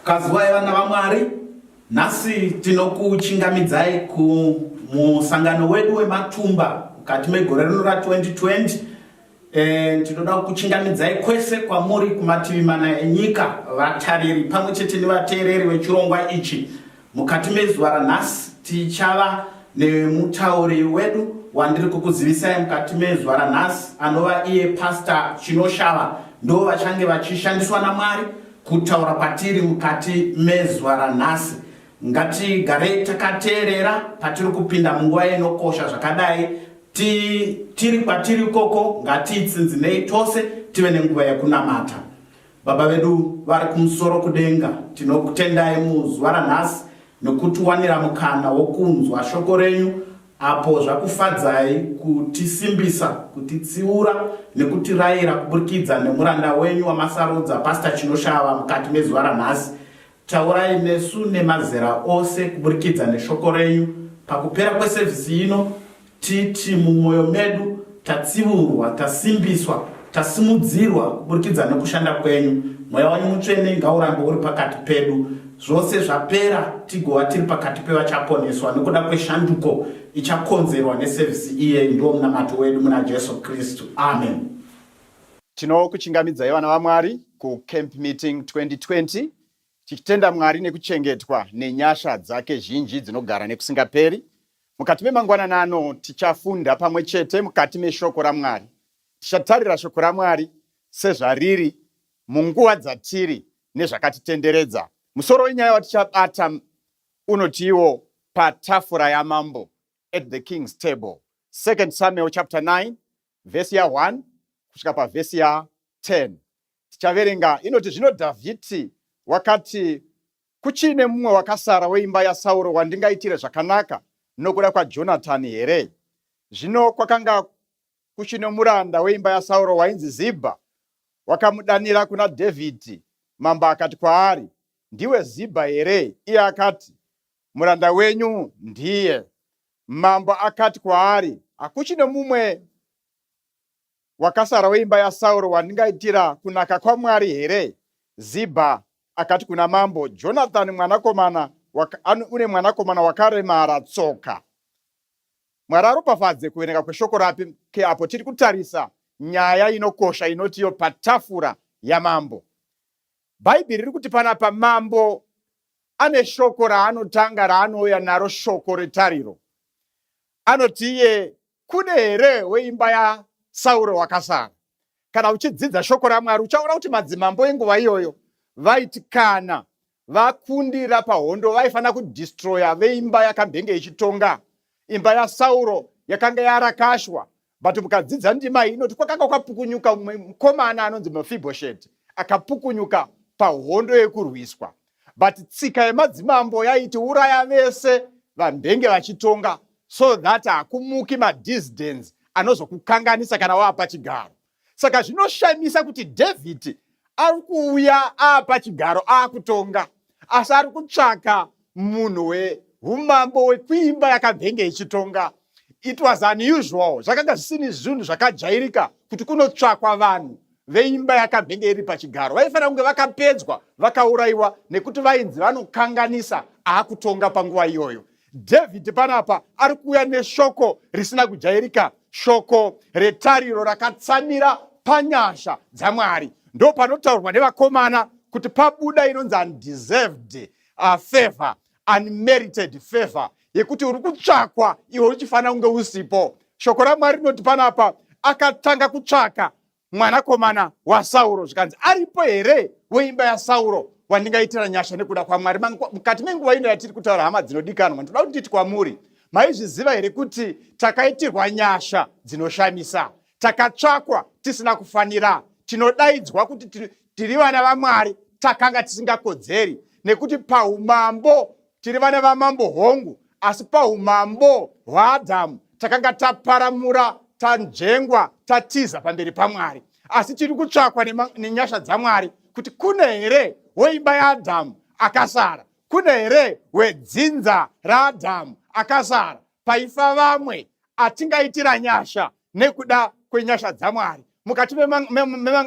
Kazuwai vana vaMwari, nhasi tinokuchingamidzai kumusangano wedu wematumba mukati megore rino ra2020. Tinoda kuchingamidzai kwese kwamuri kumativi mana enyika, vatariri pamwe chete nevateereri vechirongwa ichi. Mukati mezuva ranhasi tichava nemutauri wedu wandiri kukuzivisai mukati mezuva ranhasi, anova iye Pastor Chinoshava. Ndo vachange vachishandiswa naMwari kutaura patiri mukati mezuva ranhasi. Ngatigarei takateerera patiri kupinda munguva inokosha zvakadai. Tiri kwatiri koko ngatitsinzinei tose tive nenguva yekunamata. Baba vedu vari kumusoro kudenga, tinokutendai muzuva ranhasi nokutiwanira mukana wokunzwa shoko renyu, apo zvakufadzai kutisimbisa, kutitsiura nekutirayira kuburikidza nemuranda wenyu wamasarudza Pastor Chinoshava mukati mezuva ranhasi. Taurai nesu nemazera ose kuburikidza neshoko renyu. Pakupera kwesevhisi ino titi mumwoyo medu tatsiurwa, tasimbiswa, tasimudzirwa kuburikidza nekushanda kwenyu. Mweya wenyu mutsvene ngaurambe uri pakati pedu. Zvose zvapera tigova tiri pakati pevachaponeswa nekuda kweshanduko ichakonzerwa nesevhisi iye. Ndiwo munamato wedu muna Jesu Kristu. Amen. Tinokuchingamidzai vana vaMwari kuCamp Meeting 2020, tichitenda Mwari nekuchengetwa nenyasha dzake zhinji dzinogara nekusingaperi. Mukati memangwanani ano tichafunda pamwe chete mukati meshoko raMwari. Tichatarira shoko raMwari sezvariri munguva dzatiri nezvakatitenderedza. Musoro wenyaya watichabata unotiwo patafura yamambo, at the king's table. 2 Samuel chapter 9 verse ya 1 kusvika pavhesi ya 10. Tichaverenga inoti, zvino Dhavhidhi wakati, kuchine mumwe wakasara weimba yaSauro wandingaitire zvakanaka nokuda kwaJonatani here? Zvino kwakanga kuchine muranda weimba yaSauro wainzi Zibha. Wakamudanira kuna Dhavhidhi. Mambo akati kwaari, ndiwe Zibha here? Iye akati, muranda wenyu ndiye. Mambo akati kwaari, hakuchine mumwe wakasara weimba yaSauro wandingaitira kunaka kwaMwari here? Zibha akati kuna mambo, Jonatani une mwanakomana wakaremara tsoka. Mwari aropafadze kuverenga kweshoko rake apo tiri kutarisa nyaya inokosha inotiyo patafura yamambo. Bhaibheri riri kuti panapa mambo ane shoko raanotanga raanouya naro, shoko retariro. Anoti iye, kune here weimba yaSauro wakasara? Kana uchidzidza shoko raMwari uchaona kuti madzimambo enguva iyoyo vaiti kana vakundira pahondo vaifanira kudhistroya veimba yakambenge ichitonga. Imba yaSauro yakanga yarakashwa, but mukadzidza ndima iyi inoti kwakanga kwapukunyuka mumwe mukomana anonzi Mephibosheti, akapukunyuka pahondo yekurwiswa. But tsika yemadzimambo yaiti uraya vese vambenge vachitonga, so that hakumuki madissidents anozokukanganisa kana wapa chigaro. Saka zvinoshamisa kuti David ari kuuya apachigaro akutonga, asi ari kutsvaka munhu weumambo wekuimba yakambenge ichitonga. It was unusual. Zvakanga zvisini zvinhu zvakajairika kuti kunotsvakwa vanhu veimba yakambenge iri pachigaro. Vaifanira kunge vakapedzwa, vakaurayiwa, nekuti vainzi vanokanganisa akutonga panguva iyoyo. David panapa ari kuuya neshoko risina kujairika, shoko retariro rakatsamira panyasha dzaMwari. Ndo panotaurwa nevakomana kuti pabuda inonzi undeserved favor, unmerited favor, yekuti uri kutsvakwa iwe uchifanira kunge usipo. Shoko raMwari rinoti panapa akatanga kutsvaka mwanakomana waSauro, zvikanzi aripo here weimba yaSauro wandingaitira nyasha nekuda kwaMwari? Mukati menguva ino yatiri kutaura, hama dzinodikanwa, ndinoda kuti nditi kwamuri, maizviziva here kuti takaitirwa nyasha dzinoshamisa, takatsvakwa tisina kufanira, tinodaidzwa kuti tiri vana vaMwari takanga tisingakodzeri, nekuti paumambo tiri vana vamambo hongu, asi paumambo hwaAdhamu takanga taparamura, tanjengwa, tatiza pamberi paMwari. Asi tiri kutsvakwa nenyasha dzaMwari kuti kune here weimba yaAdhamu akasara, kune here wedzinza raAdhamu akasara, paifa vamwe atingaitira nyasha nekuda kwenyasha dzaMwari. Mukati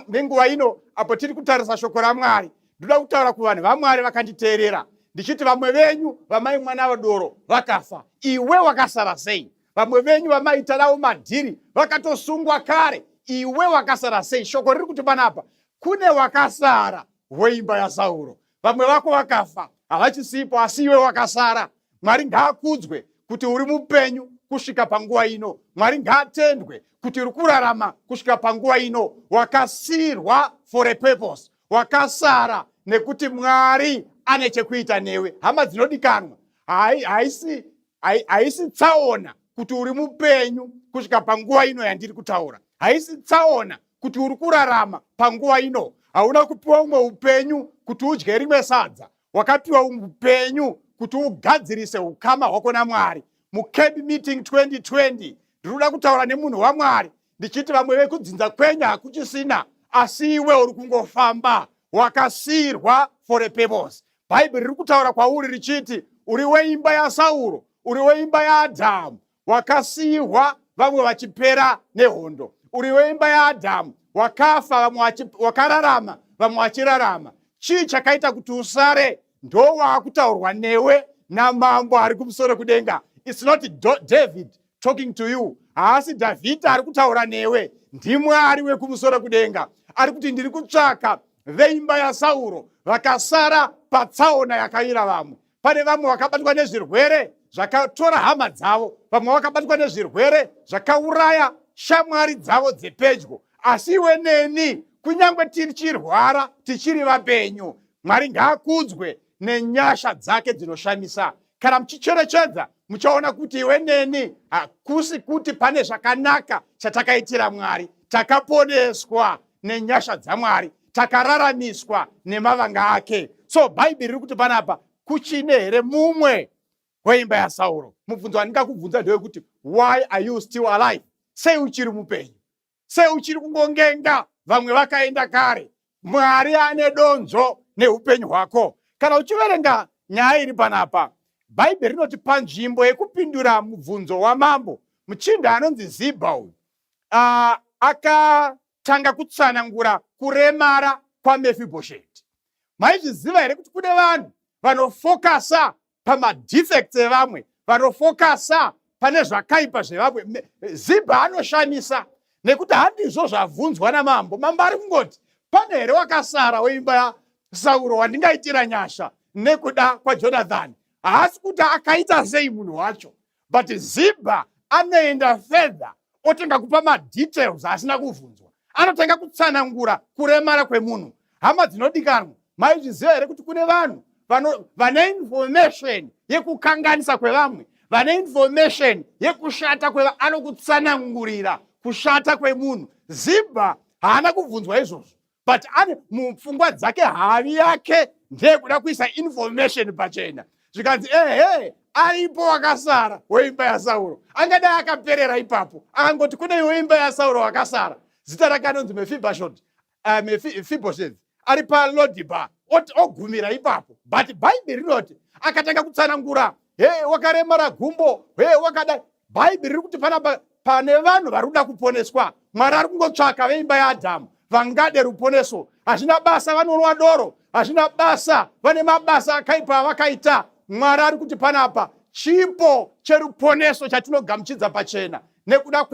menguva ino apo tiri kutarisa shoko raMwari, ndoda kutaura kuvanhu vaMwari vakanditeerera ndichiti vamwe venyu vamai mwana vadoro vakafa, iwe wakasara sei? Vamwe venyu vamaita navo madhiri vakatosungwa kare, iwe wakasara sei? Shoko riri kuti panapa kune wakasara weimba yaSauro. Vamwe vako vakafa, havachisipo, asi iwe wakasara. Mwari ngaakudzwe kuti uri mupenyu kusvika panguva ino. Mwari ngaatendwe kuti uri kurarama kusvika panguva ino. Wakasirwa for a purpose, wakasara nekuti Mwari ane chekuita newe. Hama dzinodikanwa, haisi tsaona kuti uri mupenyu kusvika panguva ino yandiri kutaura. Haisi tsaona kuti uri kurarama panguva ino. Hauna kupiwa umwe upenyu kuti udye rimwe sadza, wakapiwa upenyu kuti ugadzirise ukama hwako naMwari. Camp Meeting 2020 ndinoda kutaura nemunhu waMwari ndichiti vamwe vekudzinza kwenya hakuchisina, asi iwe uri kungofamba, wakasirwa for a purpose. Bhaibheri riri kutaura kwauri richiti uri weimba yaSauro, uri weimba yaAdhamu, wakasirwa vamwe vachipera nehondo. Uri weimba yaAdhamu, wakafa wakararama vamwe vachirarama. Chii chakaita kuti usare? Ndo wakutaurwa newe namambo ari kumusoro kudenga. It's not David talking to you. Haasi Dhavhidhi ari kutaura newe, ndiMwari wekumusoro kudenga. Ari kuti ndiri kutsvaka veimba yaSauro vakasara patsaona yakaira vamwe. Pane vamwe vakabatwa nezvirwere zvakatora hama dzavo, vamwe vakabatwa nezvirwere zvakauraya shamwari dzavo dzepedyo. Asi iwe neni, kunyange tichirwara tichiri vapenyu, Mwari ngaakudzwe nenyasha dzake dzinoshamisa. Kana muchicherechedza muchaona kuti iwe neni hakusi kuti pane zvakanaka chatakaitira Mwari. Takaponeswa nenyasha dzaMwari, takararamiswa nemavanga ake. So Bhaibheri riri kuti panapa kuchine here mumwe weimba yaSauro. Mubvunzo wandingakubvunza ndewekuti why are you still alive? Sei uchiri mupenyu? Sei uchiri kungongenga vamwe vakaenda kare? Mwari ane donzvo neupenyu hwako. Kana uchiverenga nyaya iri panapa, Bhaibheri rinoti panzvimbo yekupindura mubvunzo wamambo, muchinda anonzi Zibha uyu akatanga kutsanangura kuremara kwaMefibhosheti. Maizviziva here kuti kune vanhu vanofokasa pamadefects evamwe, vanofokasa pane zvakaipa zvevamwe? Zibha anoshamisa nekuti handizvo zvabvunzwa namambo. Mambo ari kungoti pane here wakasara weimba yaSauro wandingaitira nyasha nekuda kwaJonathani? Haasi kuti akaita sei munhu wacho, but Zibha anoenda further, otenga kupa madetails asina kubvunzwa. Anotanga kutsanangura kuremara kwemunhu. Hama dzinodikanwa, maizviziva here kuti kune vanhu vane information yekukanganisa kwevamwe, vane information yekushata kwevamwe? Anokutsanangurira kushata kwemunhu. Zibha haana kubvunzwa izvozvo, but ane mupfungwa dzake havi yake ndeyekuda kuisa information pachena. Zvikanzi aripo wakasara weimba yaSauro, angadai akaperera ipapo, akangoti kune weimba yaSauro wakasara, zita rake anonzi Mefibhosheti, ari paLodibar, ogumira ipapo. But Bhaibheri rinoti akatanga kutsanangura, wakaremara gumbo, wakadai. Bhaibheri riri kuti pane vanhu vari kuda kuponeswa. Mwari ari kungotsvaka veimba yaAdhamu vangade ruponeso. Hazvina basa vanonwa doro, hazvina basa vane mabasa akaipa avakaita. Mwari ari kuti panapa chipo cheruponeso chatinogamuchidza pachena, nekuda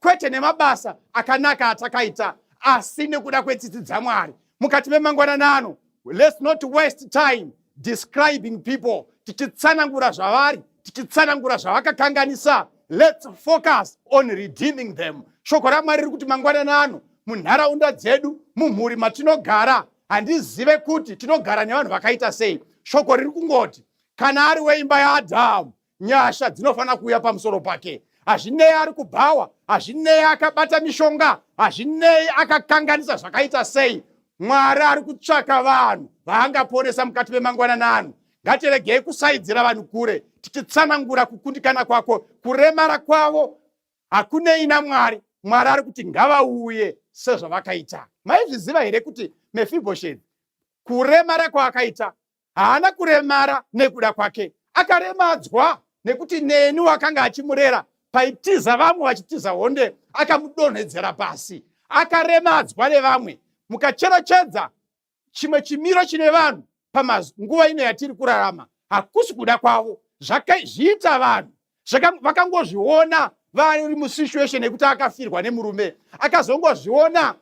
kwete nemabasa akanaka atakaita, asi nekuda kwetsitsi dzaMwari. Mukati memangwanani ano, let's not waste time describing people, tichitsanangura zvavari, tichitsanangura zvavakakanganisa. Let's focus on redeeming them. Shoko raMwari riri kuti mangwanani ano, munharaunda dzedu, mumhuri matinogara, handizive kuti tinogara nevanhu vakaita sei. Shoko riri kungoti kana ari weimba yaAdhamu, nyasha dzinofanira kuuya pamusoro pake. Hazvinei ari kubhawa, hazvinei akabata mishonga, hazvinei akakanganisa zvakaita sei. Mwari ari kutsvaka vanhu vaangaponesa mukati memangwanani ano. Ngatiregei kusaidzira vanhu kure, tichitsanangura kukundikana kwako, kuremara kwavo hakunei naMwari. Mwari ari kuti ngavauye sezvavakaita. Maizviziva here kuti Mefibhosheti kuremara kwaakaita haana kuremara nekuda kwake, akaremadzwa nekuti neni wakanga achimurera paitiza vamwe vachitiza honde akamudonhedzera pasi. Akaremadzwa nevamwe. Mukacherechedza chimwe chimiro chine vanhu nguva ino yatiri kurarama hakusi kuda kwavo. Zvakazviita vanhu vakangozviona vari musituation yekuti akafirwa nemurume, akazongozviona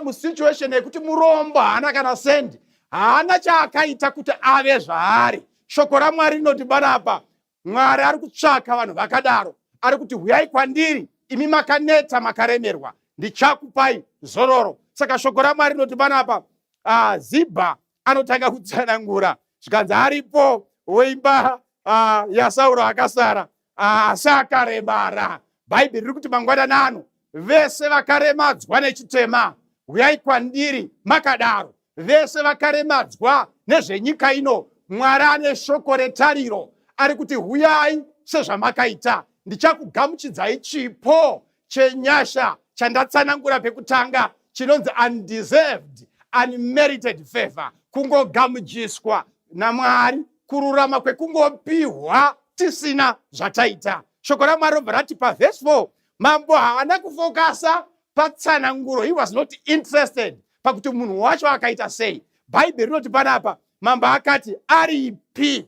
musituation yekuti murombo haana kana sendi, haana chaakaita kuti ave zvaari. Shoko raMwari rinoti panapa, Mwari ari kutsvaka vanhu vakadaro, ari kuti huyai kwandiri imi makaneta makaremerwa, ndichakupai zororo. Saka shoko raMwari rinoti panapa, Zibha anotanga kutsanangura zvikanzi aripo weimba yaSauro akasara asi akaremara. Bhaibheri riri kuti mangwanani ano vese vakaremadzwa nechitema huyai kwandiri makadaro. Vese vakaremadzwa nezvenyika ino, Mwari ane shoko retariro, ari kuti huyai sezvamakaita, ndichakugamuchidzai chipo chenyasha chandatsanangura pekutanga, chinonzi undeserved unmerited favor, kungogamuchiswa naMwari, kururama kwekungopiwa tisina zvataita. Shoko raMwari robva rati pavhesi 4, mambo haana kufokasa patsananguro. He was not interested pakuti munhu wacho akaita sei. Bhaibheri rinoti panapa, mambo akati aripi?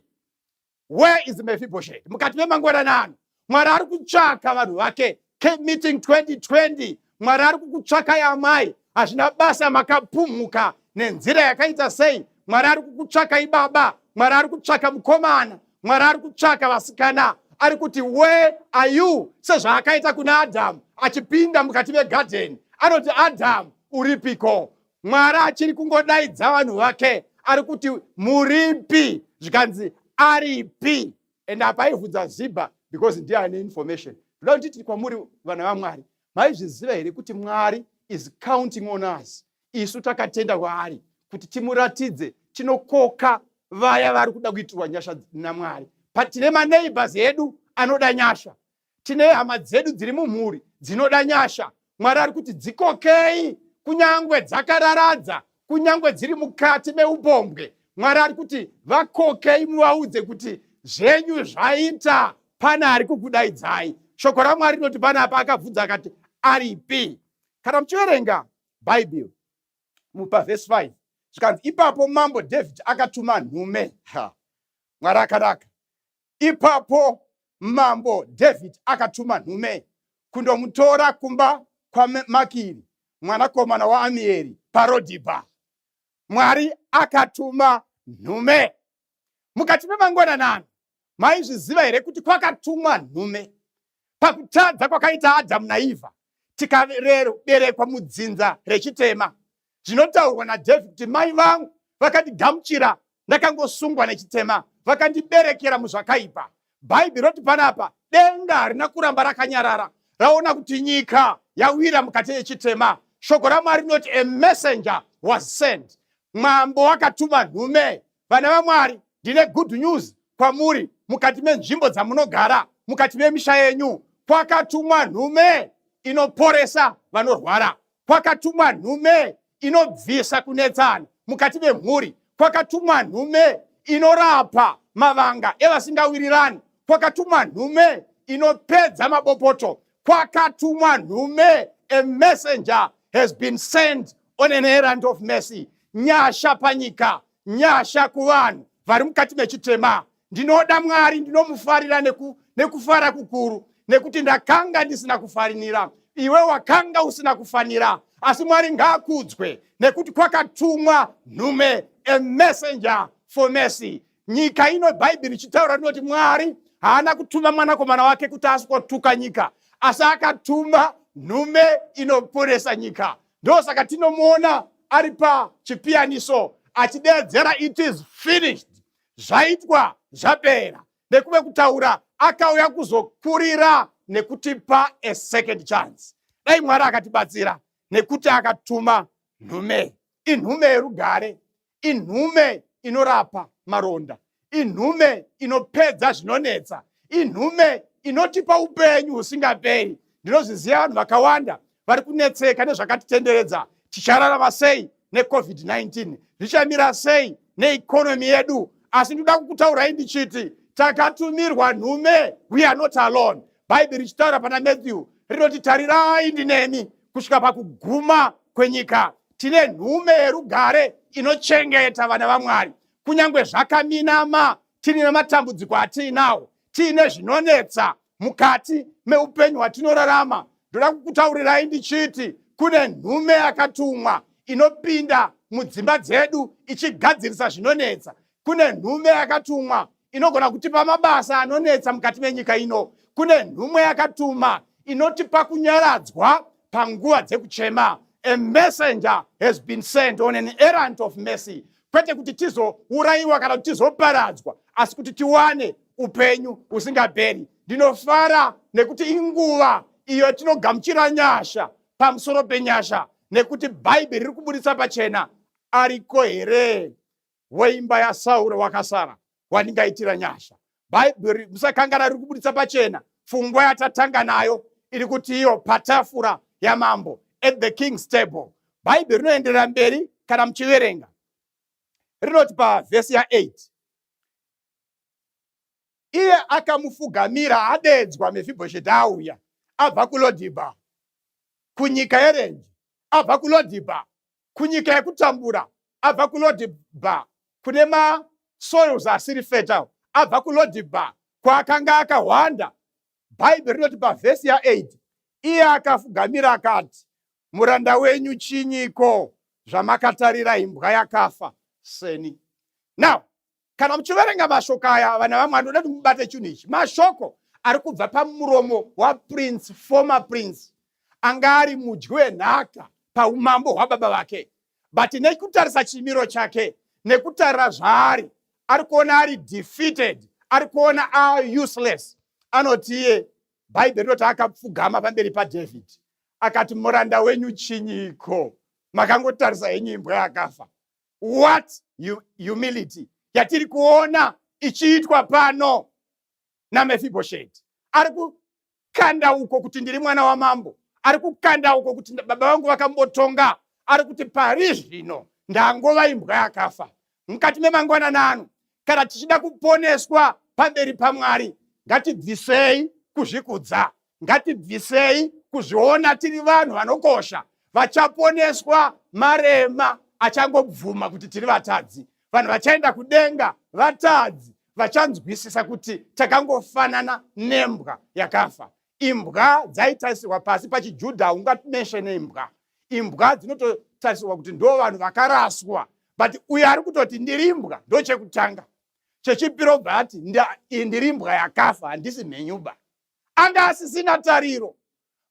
Where is Mephibosheth? Mukati memangwanani, Mwari ari kutsvaka vanhu vake. Camp Meeting 2020, Mwari ari kukutsvakai amai, hazvina basa makapumhuka nenzira yakaita sei. Mwari ari kukutsvakai baba, Mwari ari kutsvaka mukomana, Mwari ari kutsvaka vasikana, ari kuti where are you? Sezvaakaita kuna Adhamu achipinda mukati megadheni, anoti Adhamu uripiko? Mwari achiri kungodaidza vanhu vake, ari kuti muripi? Zvikanzi aripi? And apa aibvunza Zibha because ndiye ane information. Ndoda kuti titi kwamuri vana vaMwari, maizviziva here kuti Mwari is counting on us, isu takatenda kwaari, kuti timuratidze tinokoka vaya vari kuda kuitirwa nyasha naMwari. Tine maneighbors edu anoda nyasha, tine hama dzedu dziri mumhuri dzinoda nyasha. Mwari ari kuti dzikokei, kunyangwe dzakararadza, kunyangwe dziri mukati meupombwe. Mwari ari kuti vakokei, muvaudze kuti zvenyu zvaita, pana ari kukudaidzai. Shoko raMwari rinoti panapa akabvunza akati aripi? Kana muchiverenga Bhaibheri mupavhesi 5, zvikanzi ipapo mambo Dhavhidhi akatuma nhume. Mwari akanaka. Ipapo mambo Dhavhidhi akatuma nhume kundomutora kumba kwaMakiri mwanakomana waAmieri paRodhibha. Mwari akatuma nhume. Mukati memangwanani, maizviziva here kuti kwakatumwa nhume pakutadza kwakaita Adhamu naEvha, tikaberekwa mudzinza rechitema? Zvinotaurwa naDhavhidhi kuti mai vangu vakandigamuchira ndakangosungwa nechitema, vakandiberekera muzvakaipa. Bhaibheri roti panapa, denga harina kuramba rakanyarara, raona kuti nyika yawira mukati yechitema. Shoko raMwari rinoti a messenger was sent. Mwambo wakatuma nhume. Vana vaMwari, ndine good news kwamuri. Mukati menzvimbo dzamunogara, mukati memisha yenyu, kwakatumwa nhume inoporesa vanorwara. Kwakatumwa nhume inobvisa kunetsana mukati memhuri. Kwakatumwa nhume inorapa mavanga evasingawirirani. Kwakatumwa nhume inopedza mabopoto. Kwakatumwa nhume. A messenger has been sent on an errand of mercy. Nyasha panyika, nyasha kuvanhu vari mukati mechitema. Ndinoda Mwari, ndinomufarira nekufara kukuru, nekuti ndakanga ndisina kufarinira, iwe wakanga usina kufanira. Asi Mwari ngaakudzwe nekuti kwakatumwa nhume, a messenger for mercy. Nyika ino Bhaibheri chitaura rinoti Mwari haana kutuma mwanakomana wake kuti asikotuka nyika, asi akatuma nhume inoporesa nyika. Ndosaka tinomuona ari pachipiyaniso achideedzera it is finished, zvaitwa zvapera, nekuve kutaura akauya kuzokurira nekutipa a second chance. Dai Mwari akatibatsira nekuti akatuma nhume. Inhume yerugare, inhume inorapa maronda, inhume inopedza zvinonetsa, inhume inotipa upenyu husingaperi. Ndinozviziva vanhu vakawanda vari kunetseka nezvakatitenderedza. Tichararama sei neCovid-19? Zvichamira sei neikonomi yedu? Asi ndoda kukutaurai ndichiti takatumirwa nhume. We are not alone. Bhaibheri richitaura pana Matthew rinoti tarirai ndinemi kusvika pakuguma kwenyika. Tine nhume yerugare inochengeta vana vaMwari. Kunyange zvakaminama tiri nematambudziko atinawo, tiine zvinonetsa mukati meupenyu hwatinorarama, ndoda kukutaurirai ndichiti kune nhume yakatumwa inopinda mudzimba dzedu ichigadzirisa zvinonetsa. Kune nhume yakatumwa inogona kutipa mabasa anonetsa mukati menyika ino. Kune nhume yakatuma inotipa kunyaradzwa panguva dzekuchema. A messenger has been sent on an errand of mercy. Kwete kuti tizourayiwa kana kuti tizoparadzwa, asi kuti tiwane upenyu usingaperi. Ndinofara nekuti inguva iyo tinogamuchira nyasha pamusoro penyasha, nekuti Bhaibheri riri kubudisa pachena, ariko here weimba yaSauro wakasara wandingaitira nyasha. Bhaibheri musakangana riri kubudisa pachena. Pfungwa yatatanga nayo iri kuti iyo patafura yamambo, at the king's table. Bhaibheri rinoenderera mberi kana muchiverenga. Rinoti pavhesi ya8, iye akamufugamira adedzwa Mefibhosheti auya abva kuLodhibha, kunyika yerenje, abva kuLodhibha, kunyika yekutambura, abva kuLodhibha, kune masoils asiri fertile, abva kuLodhibha, kwaakanga akahwanda. Bhaibheri rinoti pavhesi ya8, iye akafugamira akati, muranda wenyu chinyiko zvamakatarira imbwa yakafa seni. Now, kana muchiverenga mashoko aya vana vaMwari, ndoda kuti mubate chinhu ichi. Mashoko ari kubva pamuromo waprince, former prince, anga ari mudyi wenhaka paumambo hwababa vake, but nekutarisa chimiro chake, nekutarira zvaari, ari kuona ari defeated, ari kuona ari useless. Anoti iye, Bhaibheri rinoti akapfugama pamberi paDhavhidhi akati, muranda wenyu chinyiko, makangotarisa henyu imbwa yakafa. What humility yatiri kuona ichiitwa pano naMefibhosheti. Ari kukanda uko kuti ndiri mwana wamambo, ari kukanda uko kuti baba vangu vakambotonga, ari kuti pari zvino ndangova imbwa yakafa. Mukati memangwananano, kana tichida kuponeswa pamberi paMwari, ngatibvisei kuzvikudza, ngatibvisei kuzviona tiri vanhu vanokosha, vachaponeswa marema achangobvuma kuti tiri vatadzi. Vanhu vachaenda kudenga vatadzi, vachanzwisisa kuti takangofanana nembwa yakafa. Imbwa dzaitarisirwa pasi pachiJudha, ungatimeshene imbwa. Imbwa dzinototarisirwa kuti ndo vanhu vakaraswa, but uyo ari kutoti ndiri imbwa ndo chekutanga. Chechipiri obva ati ndiri imbwa yakafa, handisi mhenyuba. Anga asisina tariro.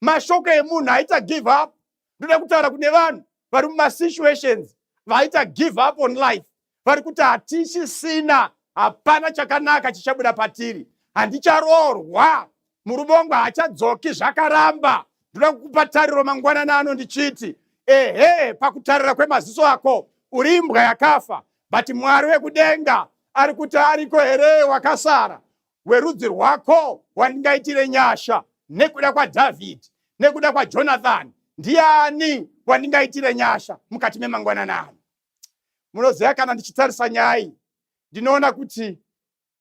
Mashoko emunhu aita give up. Ndoda kutaura kune vanhu vari mumasituations vaita give up on life, vari kuti hatichisina, hapana chakanaka chichabuda patiri, handicharoorwa, muruvongo hachadzoki zvakaramba. Ndoda kukupa tariro mangwananano ndichiti, ehe, pakutarira kwemaziso ako uri imbwa yakafa, but Mwari wekudenga ari kuti ariko here wakasara, werudzi rwako wandingaitire nyasha, nekuda kwaDhavhidhi, nekuda kwaJonathani, ndiani wandingaitire nyasha mukati memangwananano. Munoziva, kana ndichitarisa nyaya, ndinoona kuti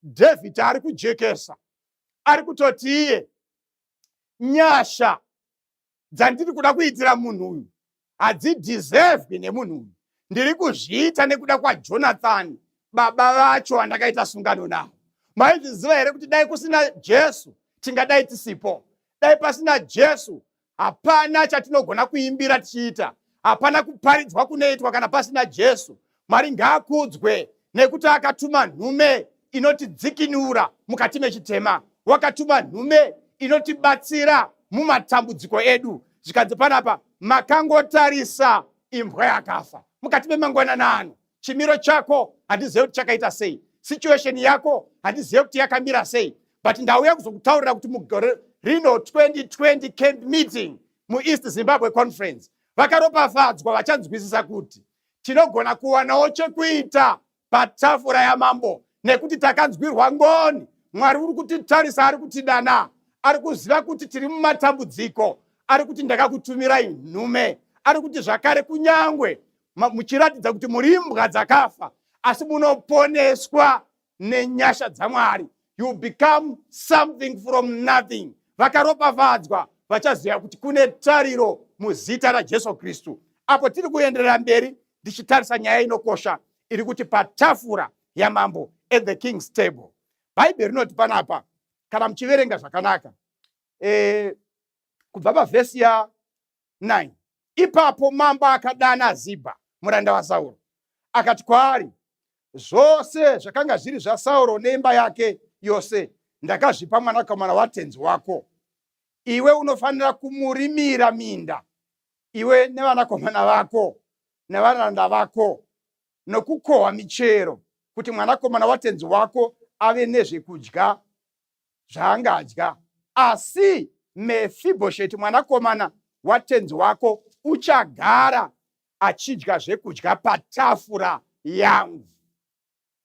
Dhavhidhi ari kujekesa, ari kutoti iye nyasha dzandiri kuda kuitira munhu uyu hadzidhiservwi nemunhu uyu, ndiri kuzviita nekuda kwaJonathani baba vacho vandakaita sungano navo. Maizviziva here kuti dai kusina Jesu tingadai tisipo? Dai pasina Jesu hapana chatinogona kuimbira tichiita, hapana kuparidzwa kunoitwa kana pasina Jesu. Mwari ngaakudzwe nekuti akatuma nhume inotidzikinura mukati mechitema, wakatuma nhume inotibatsira mumatambudziko edu. Zvikanzi panapa makangotarisa imbwa yakafa mukati memangwananano, chimiro chako handizivi kuti chakaita sei, situation yako handizivi kuti yakamira sei, but ndauya kuzokutaurira kuti mugore rino 2020 camp meeting muEast Zimbabwe Conference, vakaropafadzwa vachanzwisisa kuti tinogona kuwanawo chekuita patafura yamambo, nekuti takanzwirwa ngoni. Mwari uri kutitarisa, ari kutidana, ari kuziva kuti tiri mumatambudziko, ari kuti ndakakutumirai nhume, ari kuti zvakare kunyangwe muchiratidza kuti muri imbwa dzakafa, asi munoponeswa nenyasha dzaMwari. You become something from nothing. Vakaropafadzwa vachaziva kuti kune tariro muzita raJesu Kristu. Apo tiri kuenderera mberi, ndichitarisa nyaya inokosha iri kuti patafura yamambo, at the king's table. Bhaibheri rinoti panapa, kana muchiverenga zvakanaka, kubva pavhesi ya9, ipapo mambo akadana Zibha muranda waSauro akati kwaari, zvose zvakanga zviri zvaSauro neimba yake yose ndakazvipa mwanakomana watenzi wako. Iwe unofanira kumurimira minda, iwe nevanakomana vako nevaranda vako, nokukohwa michero, kuti mwanakomana watenzi wako ave nezvekudya zvaangadya. Asi Mefibhosheti mwanakomana watenzi wako uchagara achidya zvekudya patafura yangu.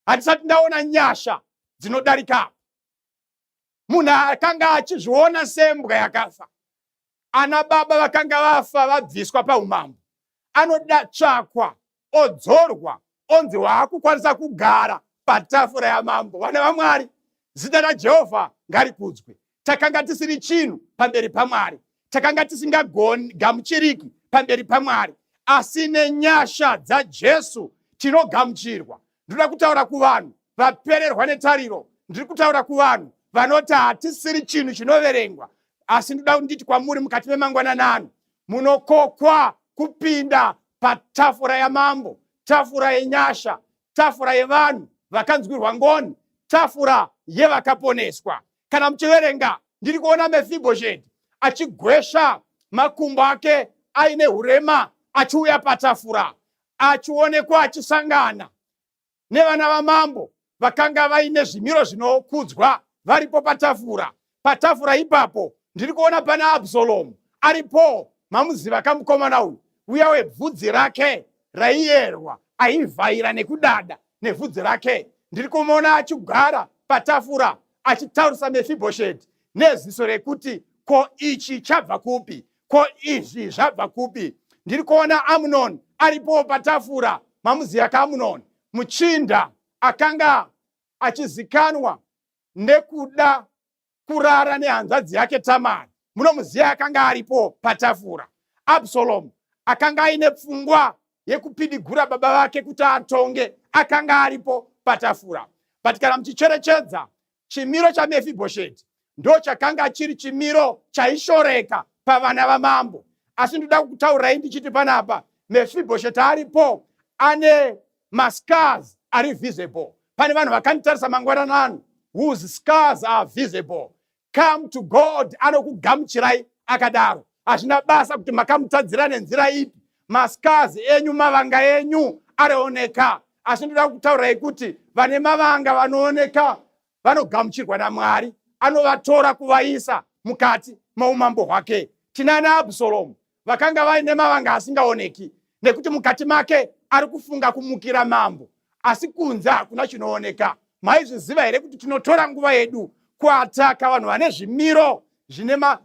Handisati ndaona nyasha dzinodarika. Munhu akanga achizviona sembwa yakafa, ana baba vakanga vafa vabviswa paumambo, anodatsvakwa odzorwa onzi waakukwanisa kugara patafura yamambo. Vana vaMwari, zita raJehovha ngarikudzwe. Takanga tisiri chinhu pamberi paMwari, takanga tisingagamuchiriki pamberi paMwari, asi nenyasha dzaJesu tinogamuchirwa. Ndinoda kutaura kuvanhu vapererwa netariro, ndiri kutaura kuvanhu vanoti hatisiri chinhu chinoverengwa, asi ndoda kunditi kwamuri mukati memangwananano, munokokwa kupinda patafura yamambo, tafura yenyasha, tafura yevanhu vakanzwirwa ngoni, tafura yevakaponeswa. Kana muchiverenga, ndiri kuona Mefibhosheti achigwesha makumbo ake aine hurema, achiuya patafura, achionekwa achisangana nevana vamambo vakanga vaine zvimiro zvinokudzwa varipo patafura. Patafura ipapo ndiri kuona pana Abhusaromu aripo, mamuziva kamukomana uyu, uya webvudzi rake raiyerwa, aivhaira nekudada nebvudzi rake. Ndiri kumuona achigara patafura achitaurisa Mefibhosheti neziso rekuti, ko ichi chabva kupi, ko izvi zvabva kupi. Ndiri kuona Amunoni aripo patafura, mamuziva kaAmunoni, muchinda akanga achizikanwa nekuda kurara nehanzvadzi yake Tamari, munomuziva akanga aripo patafura. Abhusaromu akanga aine pfungwa yekupidigura baba vake kuti atonge, akanga aripo patafura. But kana muchicherechedza, chimiro chaMefibhosheti ndo chakanga chiri chimiro chaishoreka pavana vamambo. Asi ndoda kutaurirai ndichiti panapa, Mefibhosheti aripo ane mascars ari visible. Pane vanhu vakanditarisa mangwananano, whose scars are visible. Come to God, anokugamuchirai akadaro. Hazvina basa kuti makamutadzira nenzira ipi, mascars enyu, mavanga enyu arioneka. Asi ndoda kutaurirai kuti vane mavanga vanooneka vanogamuchirwa naMwari, anovatora kuvaisa mukati maumambo hwake. Tinana Abhusaromu vakanga vaine mavanga asingaoneki, nekuti mukati make ari kufunga kumukira mambo, asi kunze hakuna chinooneka. Maizviziva here kuti tinotora nguva yedu kuataka vanhu vane zvimiro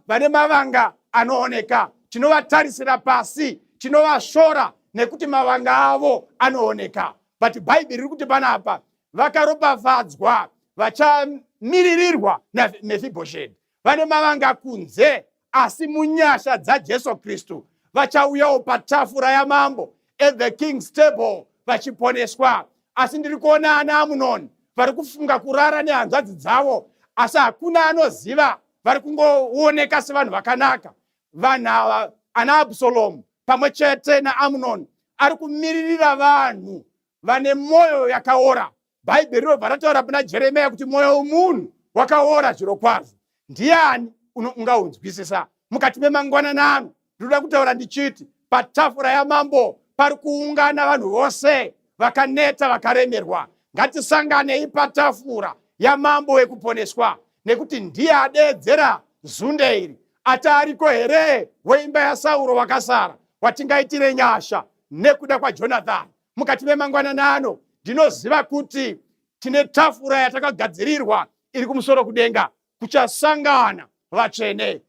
vane mavanga anooneka? Tinovatarisira pasi, tinovashora nekuti mavanga avo anooneka. But Bhaibheri riri kuti panapa, vakaropafadzwa vachamiririrwa naMefibhosheti, vane mavanga kunze, asi munyasha dzaJesu Kristu vachauyawo patafura yamambo, at the king's table, vachiponeswa. Asi ndiri kuona ana Amunoni vari kufunga kurara nehanzvadzi dzavo, asi hakuna anoziva, vari kungooneka sevanhu vakanaka. Vanhu ava, ana Abhusaromu pamwe chete naAmunoni, ari kumiririra vanhu vane mwoyo yakaora. Bhaibheri robva rataura pana Jeremiya kuti mwoyo womunhu wakaora zviro kwazvo. Ndiani ungaunzwisisa? Mukati memangwananano ndinoda kutaura ndichiti, patafura yamambo pari kuungana vanhu vose vakaneta vakaremerwa. Ngatisanganei patafura yamambo wekuponeswa, nekuti ndiye adeedzera zunde iri. Ati ariko here weimba yaSauro wakasara, watingaitire nyasha nekuda kwaJonathani? Mukati memangwananano ndinoziva kuti tine tafura yatakagadzirirwa iri kumusoro kudenga, kuchasangana vatsvene.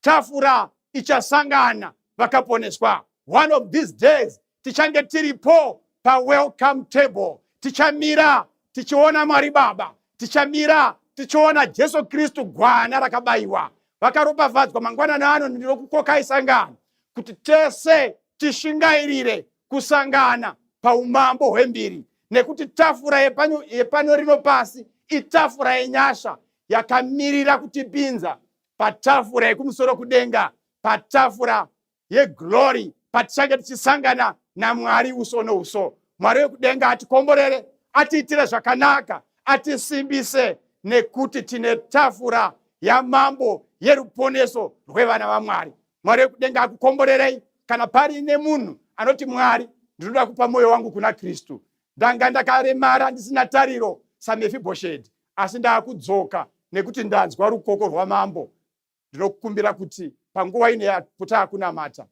Tafura ichasangana vakaponeswa. One of these days tichange tiripo pawelcome table, tichamira tichiona Mwari Baba, tichamira tichiona Jesu Kristu gwana rakabayiwa. Vakaropafadzwa mangwananano ndinokukokai sangano kuti tese tishingairire kusangana paumambo hwembiri, nekuti tafura yepano rino pasi itafura yenyasha yakamirira kutipinza patafura yekumusoro kudenga, patafura yeglory, patichange tichisangana naMwari uso nouso. Mwari wekudenga atikomborere, atiitire zvakanaka, atisimbise, nekuti tine tafura yamambo yeruponeso rwevana vaMwari. Mwari wekudenga akukomborerei. Kana pari nemunhu anoti Mwari, ndinoda kupa mwoyo wangu kuna Kristu, ndanga ndakaremara ndisina tariro saMefibhosheti, asi ndaakudzoka nekuti ndanzwa rukoko rwamambo, ndinokukumbira kuti panguva ino yaputa kunamata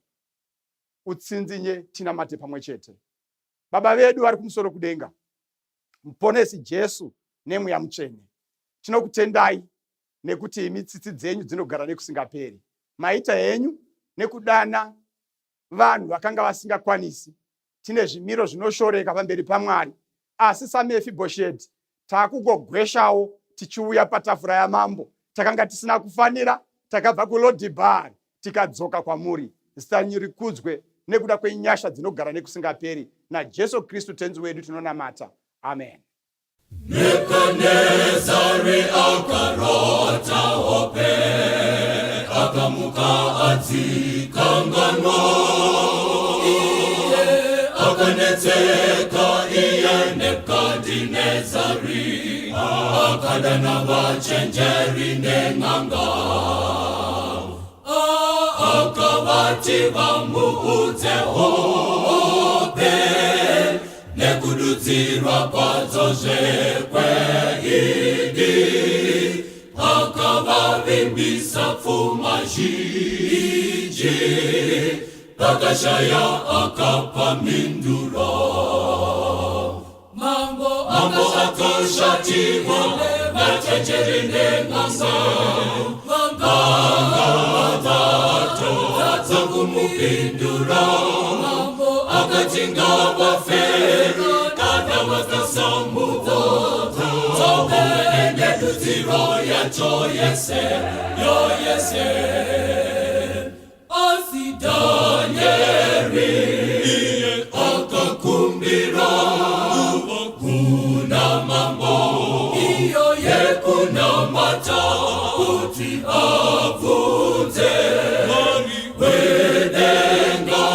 utsinzinye tinamate pamwe chete. Baba vedu vari kumusoro kudenga, muponesi Jesu nemweya mutsvene, tinokutendai nekuti imi tsitsi dzenyu dzinogara nekusingaperi. Maita henyu nekudana vanhu vakanga vasingakwanisi. Tine zvimiro zvinoshoreka pamberi paMwari, asi saMefibhosheti takugogweshawo tichiuya patafura yamambo. Takanga tisina kufanira, takabva kuLodhibhari tikadzoka kwamuri. Zita renyu rikudzwe nekuda kwenyasha dzinogara nekusingaperi. naJesu Kristu tenzi wedu tinonamata. Amen. Nebukadnezari akarota hope, akamuka adzikanganwa. Iye akanetseka, iye Nebukadnezari, akadana vachenjeri nen'anga, akavati vamuudze hope, nekududzirwa kwadzo zvekweidi, akavavimbisa pfuma zhinji, vakashaya akapa minduro. Mambo akashatirwa vachenjeri nen'anga, vatatu dzakumupindura. Akati ngavafere kana vakasamudza, ngedudziro yacho yese, asi Danieri iye akakumbira kuna mambo iyo yekunamata kuti abvunze Mwari wedenga.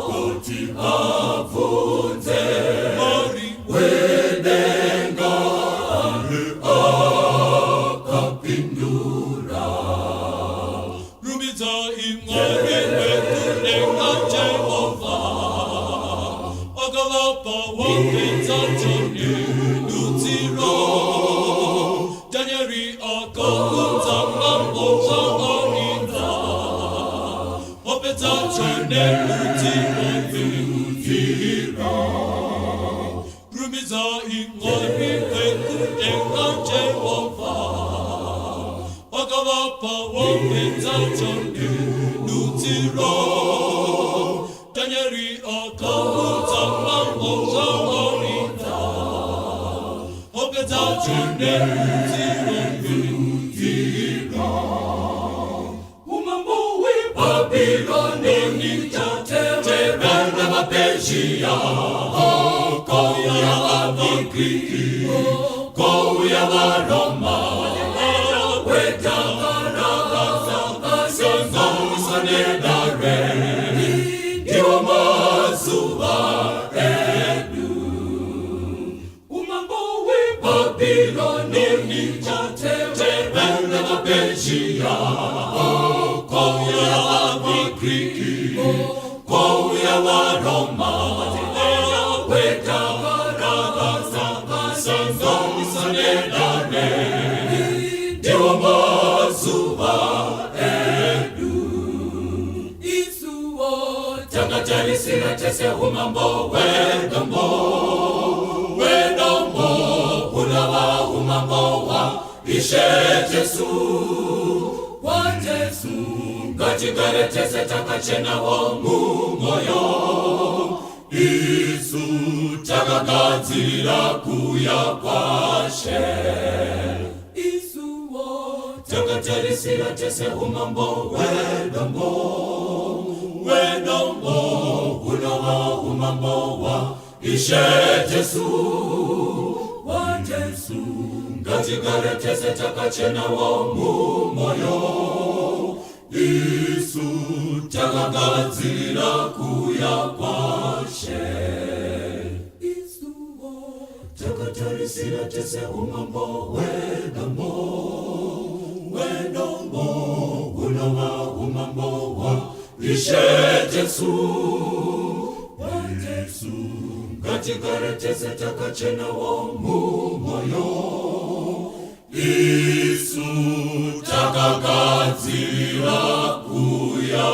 Kuti abvunze Mwari wedenga, akapindura. Rumbidzai Mwari wekudenga Jehovha, akavapa wapedza chone dudziro. Danieri akaudza mambo zvaanida, wapedza chone dudziro. Rumbidzai Mwari wekudenga Jehovha, akavapa wapedza chone dudziro. Danieri akaudza mambo zvaanida, wapedza chone dudziro. Umambo weBhabhironi uchateverana vaPezhia, kouya vaGiriki, kouya vaRoma, wetakarasanganisa nedare, ndiwo mazuva edu. Umambo weBhabhironi uchateverana vaPezhia, kouya vaGiriki, kouya vaRoma, wetakarasanganisa nedare, ndiwo mazuva edu. Isuwo takatarisira tese umambo wedombo, unava umambo wa Ishe Jesu, wa Jesu. ngatigaretese takachena wo mumoyo. Isu takagadzira kuya kwashe. Isuwo takatarisira tese umambo wedombo. Wedombo unowa umambo wa Ishe Jesu. Wa Jesu ngatigaretese takachena wo mumoyo. Isu takagadzira kuya kwashe. Isuwo takatarisira tese umambo wedombo. Wedombo unowa umambo wa Ishe Jesu. Wa Jesu ngatigaretese takachena wo mumoyo. Isu takagadzira kuya